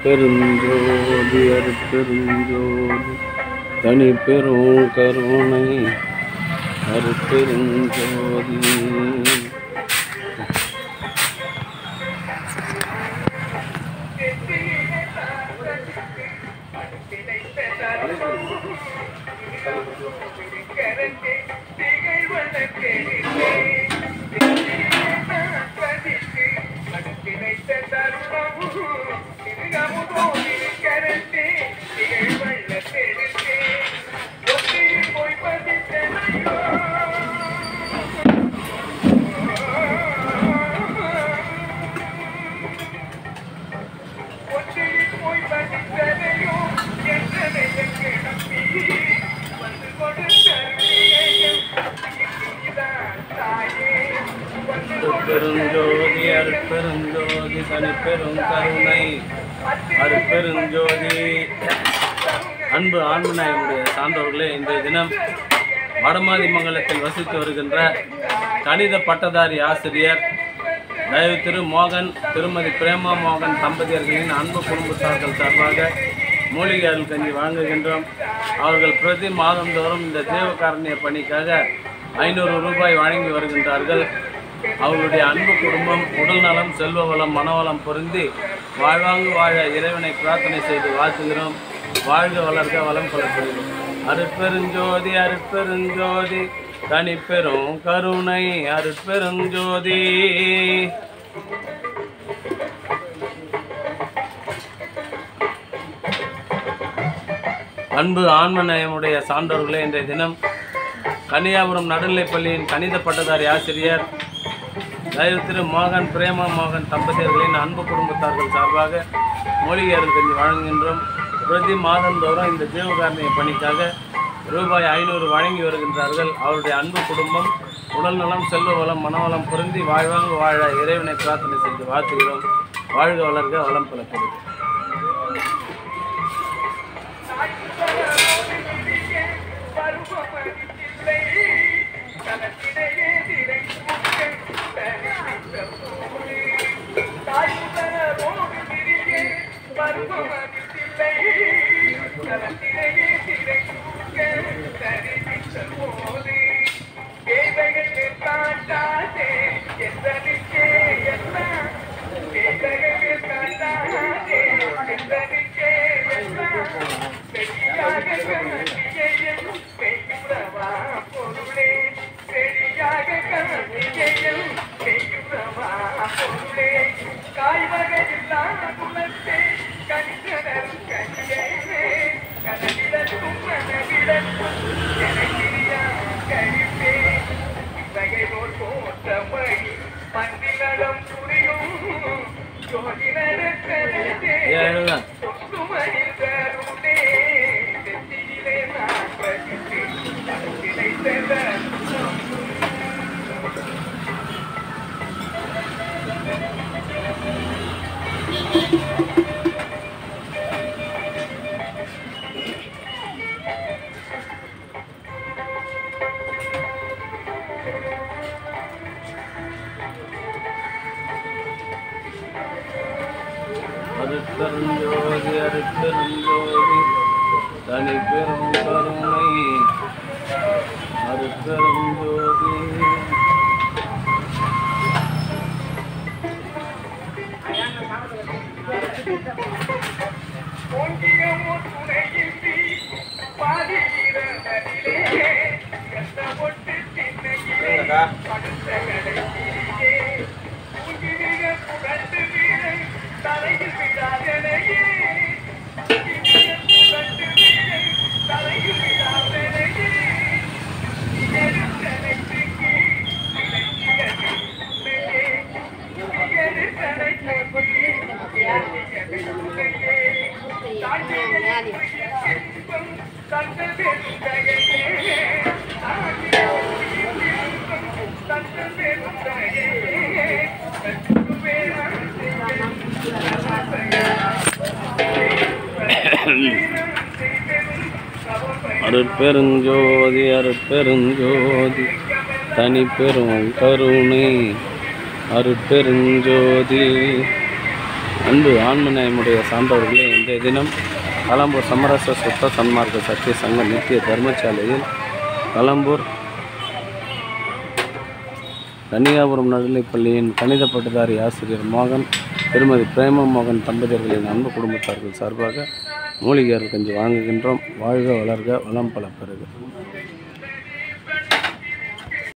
அருட்பெருஞ்சோதி அருட்பெருஞ்சோதி தனிப்பெரும் கருணை அருட்பெருஞ்சோதி. அருட்பெருஞ்சோதி அருட்பெருஞ்சோதி தனிப்பெரும் கருணை அருட்பெருஞ்சோதி. அன்பு ஆண்மநாயகனுடைய சான்றோர்களே, இன்றைய தினம் வடமாதிமங்கலத்தில் வசித்து வருகின்ற கணித பட்டதாரி ஆசிரியர் தயவு திரு மோகன் திருமதி பிரேமா மோகன் தம்பதியர்களின் அன்பு குடும்பத்தார்கள் சார்பாக மூலிகை அருள் கஞ்சி வழங்குகின்றோம். அவர்கள் பிரதி மாதந்தோறும் இந்த ஜீவகாரணிய பணிக்காக 500 ரூபாய் வழங்கி வருகின்றார்கள். அவர்களுடைய அன்பு குடும்பம் உடல் நலம், செல்வ வளம், மனவளம் பொருந்தி வாழ்வாங்கு வாழ இறைவனை பிரார்த்தனை செய்து வாழ்த்துகிறோம். வாழ்க வளர்க வளம் கொள்ளப்படுகிறோம். அருட்பெருஞ்சோதி அருட்பெருஞ்சோதி தனிப்பெரும் கருணை அருட்பெருஞ்சோதி. அன்பு ஆன்மநேயமுடைய சான்றோர்களே, இன்றைய தினம் கன்னியாகுமரி நடுநிலைப்பள்ளியின் கணித பட்டதாரி ஆசிரியர் தயவு திரு மோகன் பிரேமா மோகன் தம்பதியர்களின் அன்பு குடும்பத்தார்கள் சார்பாக மூலிகை அருள் கஞ்சி வழங்குகின்றோம். பிரதி மாதந்தோறும் இந்த ஜீவகாரணிய பணிக்காக ரூபாய் 500 வழங்கி வருகின்றார்கள். அவருடைய அன்பு குடும்பம் உடல் நலம், செல்வ வளம், மனவளம் பொருந்தி வாழ்வாங்கு வாழ இறைவனை பிரார்த்தனை செய்து வாழ்த்துகிறோம். வாழ்க வளர்க வளம் பெறப்படுகிறது. அருட்பெருஞ்சோதி அருட்பெருஞ்சோதி தனிப்பெரும் கருணை அருட்பெருஞ்சோதி. அருட்பெருஞ்சோதி அருட்பெருஞ்சோதி தனிப்பெரும் கருணை அருட்பெருஞ்சோதி அன்பு ஆன்மநேயமுடைய சார்ந்தவர்களே, இன்றைய தினம் கலம்பூர் சமரச சுத்த சன்மார்க்க சத்திய சங்க நித்திய தர்மசாலையில் கலம்பூர் கன்னியாபுரம் நடுநிலைப்பள்ளியின் கணித பட்டதாரி ஆசிரியர் மோகன், திருமதி பிரேம மோகன் தம்பதியர்களின் அன்பு குடும்பத்தார்கள் சார்பாக மூலிகையர்கள் கஞ்சி வாங்குகின்றோம். வாழ்க வளர்க, வளம் பல பெறுக.